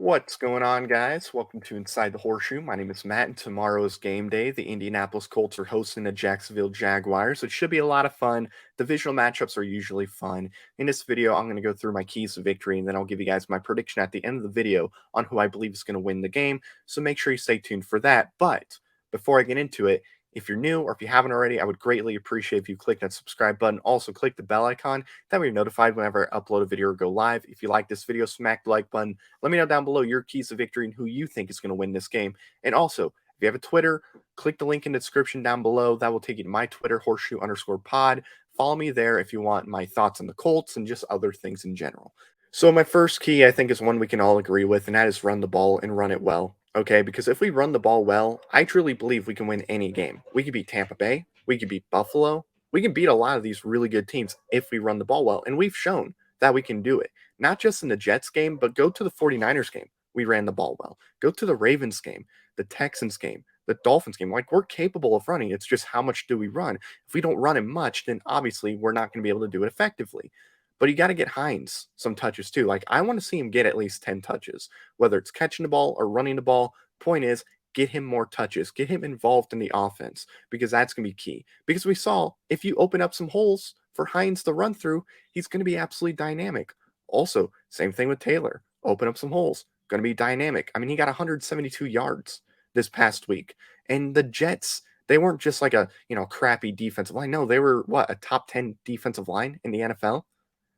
What's going on, guys? Welcome to Inside the Horseshoe. My name is Matt, and tomorrow's game day. The Indianapolis Colts are hosting the Jacksonville Jaguars. It should be a lot of fun. Divisional matchups are usually fun. In this video, I'm going to go through my keys to victory, and then I'll give you guys my prediction at the end of the video on who I believe is going to win the game. So make sure you stay tuned for that. But before I get into it, if you're new or if you haven't already, I would greatly appreciate if you click that subscribe button. Also, click the bell icon. That way you're notified whenever I upload a video or go live. If you like this video, smack the like button. Let me know down below your keys to victory and who you think is going to win this game. And also, if you have a Twitter, click the link in the description down below. That will take you to my Twitter, horseshoe_pod. Follow me there if you want my thoughts on the Colts and just other things in general. So my first key, I think, is one we can all agree with, and that is run the ball and run it well. Okay, because if we run the ball well, I truly believe we can win any game. We could beat Tampa Bay, we could beat Buffalo, we can beat a lot of these really good teams if we run the ball well, and we've shown that we can do it. Not just in the Jets game, but go to the 49ers game. We ran the ball well. Go to the Ravens game, the Texans game, the Dolphins game. Like, we're capable of running. It's just how much do we run? If we don't run it much, then obviously we're not going to be able to do it effectively. But you got to get Hines some touches too. Like, I want to see him get at least 10 touches, whether it's catching the ball or running the ball. Point is, get him more touches, get him involved in the offense, because that's going to be key. Because we saw if you open up some holes for Hines to run through, he's going to be absolutely dynamic. Also, same thing with Taylor. Open up some holes, going to be dynamic. I mean, he got 172 yards this past week. And the Jets, they weren't just like a, crappy defensive line. No, they were what, a top 10 defensive line in the NFL?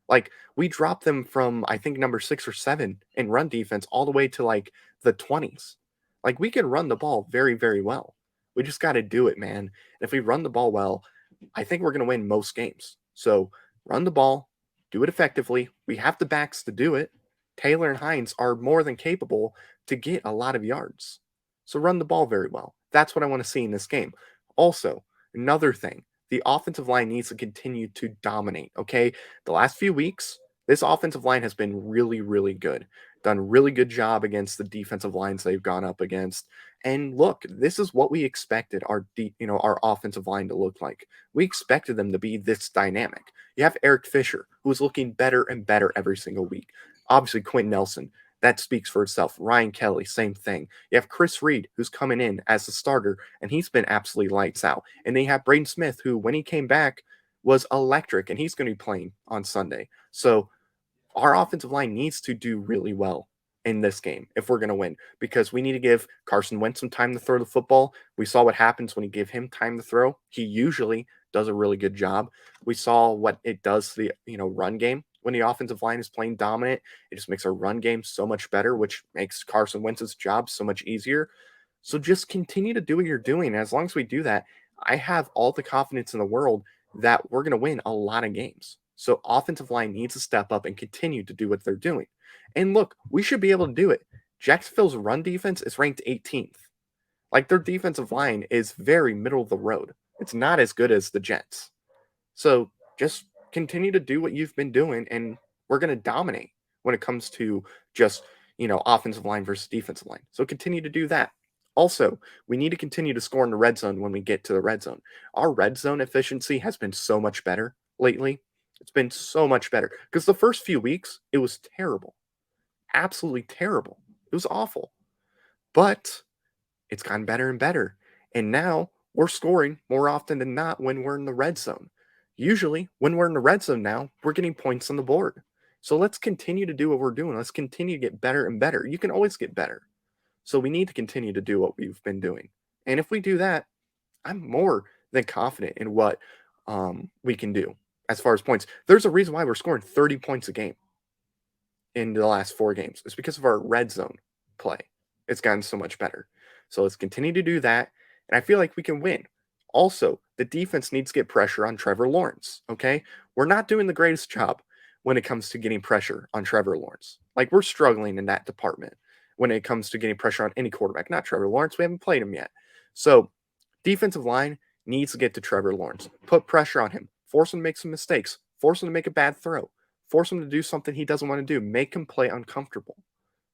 Like, we dropped them from, I think, number 6 or 7 in run defense all the way to like the 20s. Like, we can run the ball very, very well. We just got to do it, man. And if we run the ball well, I think we're going to win most games. So run the ball, do it effectively. We have the backs to do it. Taylor and Hines are more than capable to get a lot of yards. So run the ball very well. That's what I want to see in this game. Also, another thing, the offensive line needs to continue to dominate, okay? The last few weeks, this offensive line has been really, really good. Done really good job against the defensive lines they've gone up against. And look, this is what we expected our offensive line to look like. We expected them to be this dynamic. You have Eric Fisher, who is looking better and better every single week. Obviously, Quentin Nelson, that speaks for itself. Ryan Kelly, same thing. You have Chris Reed, who's coming in as a starter, and he's been absolutely lights out. And then you have Braden Smith, who, when he came back, was electric, and he's going to be playing on Sunday. So our offensive line needs to do really well in this game if we're going to win, because we need to give Carson Wentz some time to throw the football. We saw what happens when you give him time to throw. He usually does a really good job. We saw what it does to the run game when the offensive line is playing dominant. It just makes our run game so much better, which makes Carson Wentz's job so much easier. So just continue to do what you're doing. And as long as we do that, I have all the confidence in the world that we're going to win a lot of games. So offensive line needs to step up and continue to do what they're doing. And look, we should be able to do it. Jacksonville's run defense is ranked 18th. Like, their defensive line is very middle of the road. It's not as good as the Jets. So just continue to do what you've been doing, and we're going to dominate when it comes to just, offensive line versus defensive line. So continue to do that. Also, we need to continue to score in the red zone when we get to the red zone. Our red zone efficiency has been so much better lately. It's been so much better because the first few weeks, it was terrible. Absolutely terrible. It was awful. But it's gotten better and better. And now we're scoring more often than not when we're in the red zone. Usually, when we're in the red zone now, we're getting points on the board. So let's continue to do what we're doing. Let's continue to get better and better. You can always get better. So we need to continue to do what we've been doing. And if we do that, I'm more than confident in what we can do as far as points. There's a reason why we're scoring 30 points a game in the last 4 games. It's because of our red zone play. It's gotten so much better. So let's continue to do that. And I feel like we can win. Also, the defense needs to get pressure on Trevor Lawrence. Okay. We're not doing the greatest job when it comes to getting pressure on Trevor Lawrence. Like, we're struggling in that department when it comes to getting pressure on any quarterback. Not Trevor Lawrence. We haven't played him yet. So defensive line needs to get to Trevor Lawrence. Put pressure on him. Force him to make some mistakes. Force him to make a bad throw. Force him to do something he doesn't want to do. Make him play uncomfortable.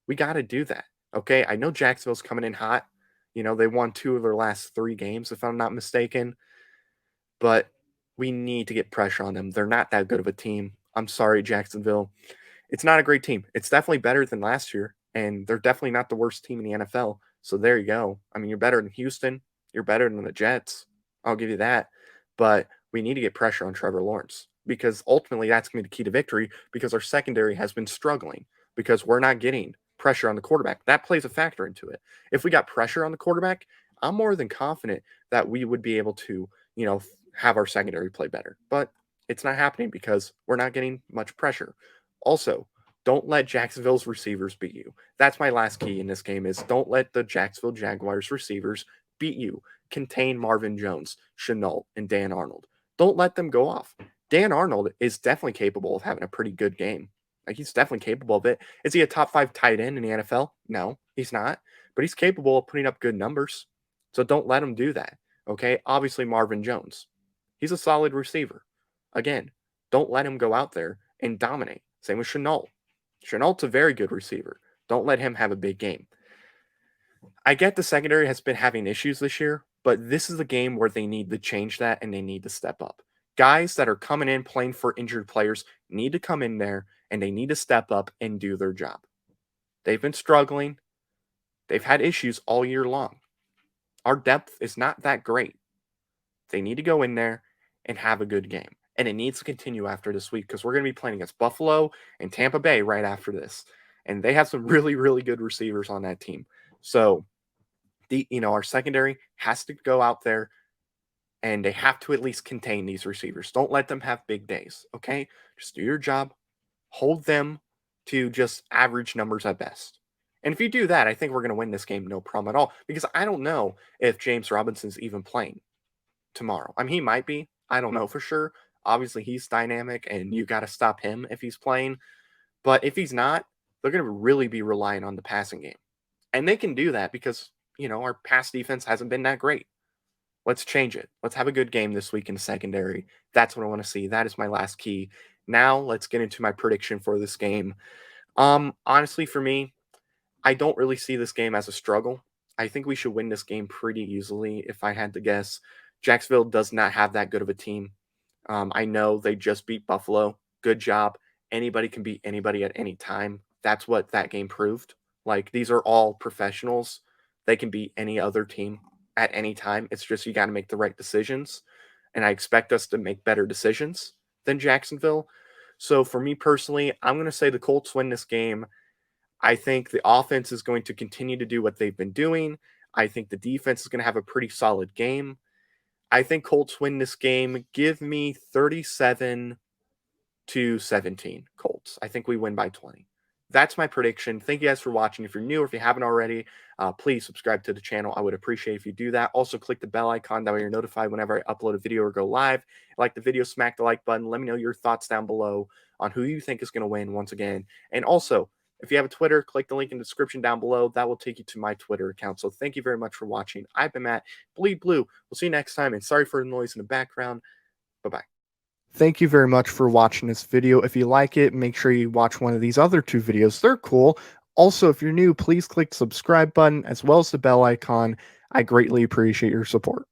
We got to do that. Okay. I know Jacksonville's coming in hot. They won 2 of their last 3 games, if I'm not mistaken. But we need to get pressure on them. They're not that good of a team. I'm sorry, Jacksonville. It's not a great team. It's definitely better than last year. and they're definitely not the worst team in the NFL. So there you go. I mean, you're better than Houston. You're better than the Jets. I'll give you that. But we need to get pressure on Trevor Lawrence because ultimately that's going to be the key to victory because our secondary has been struggling because we're not getting pressure on the quarterback. That plays a factor into it. If we got pressure on the quarterback, I'm more than confident that we would be able to, have our secondary play better. But it's not happening because we're not getting much pressure. Also, don't let Jacksonville's receivers beat you. That's my last key in this game is don't let the Jacksonville Jaguars receivers beat you. Contain Marvin Jones, Chenault, and Dan Arnold. Don't let them go off. Dan Arnold is definitely capable of having a pretty good game. Like he's definitely capable of it. Is he a top 5 tight end in the NFL? No, he's not. But he's capable of putting up good numbers. So don't let him do that. Okay. Obviously, Marvin Jones. He's a solid receiver. Again, don't let him go out there and dominate. Same with Chenault. Chenault's a very good receiver. Don't let him have a big game. I get the secondary has been having issues this year, but this is a game where they need to change that and they need to step up. Guys that are coming in playing for injured players need to come in there and they need to step up and do their job. They've been struggling. They've had issues all year long. Our depth is not that great. They need to go in there and have a good game. And it needs to continue after this week because we're going to be playing against Buffalo and Tampa Bay right after this. And they have some really, really good receivers on that team. So, our secondary has to go out there and they have to at least contain these receivers. Don't let them have big days, okay? Just do your job. Hold them to just average numbers at best. And if you do that, I think we're going to win this game no problem at all because I don't know if James Robinson's even playing tomorrow. I mean, he might be. I don't know for sure. Obviously, he's dynamic, and you got to stop him if he's playing. But if he's not, they're going to really be relying on the passing game. And they can do that because, our pass defense hasn't been that great. Let's change it. Let's have a good game this week in secondary. That's what I want to see. That is my last key. Now, let's get into my prediction for this game. Honestly, for me, I don't really see this game as a struggle. I think we should win this game pretty easily if I had to guess. Jacksonville does not have that good of a team. I know they just beat Buffalo. Good job. Anybody can beat anybody at any time. That's what that game proved. Like, these are all professionals. They can beat any other team at any time. It's just you got to make the right decisions. And I expect us to make better decisions than Jacksonville. So for me personally, I'm going to say the Colts win this game. I think the offense is going to continue to do what they've been doing. I think the defense is going to have a pretty solid game. I think Colts win this game. Give me 37-17 Colts. I think we win by 20. That's my prediction. Thank you guys for watching. If you're new or if you haven't already, please subscribe to the channel. I would appreciate if you do that. Also, click the bell icon. That way you're notified whenever I upload a video or go live. If you like the video, smack the like button. Let me know your thoughts down below on who you think is going to win once again. And also, if you have a Twitter, click the link in the description down below. That will take you to my Twitter account. So thank you very much for watching. I've been Matt. Bleed Blue. We'll see you next time. And sorry for the noise in the background. Bye-bye. Thank you very much for watching this video. If you like it, make sure you watch one of these other 2 videos. They're cool. Also, if you're new, please click the subscribe button as well as the bell icon. I greatly appreciate your support.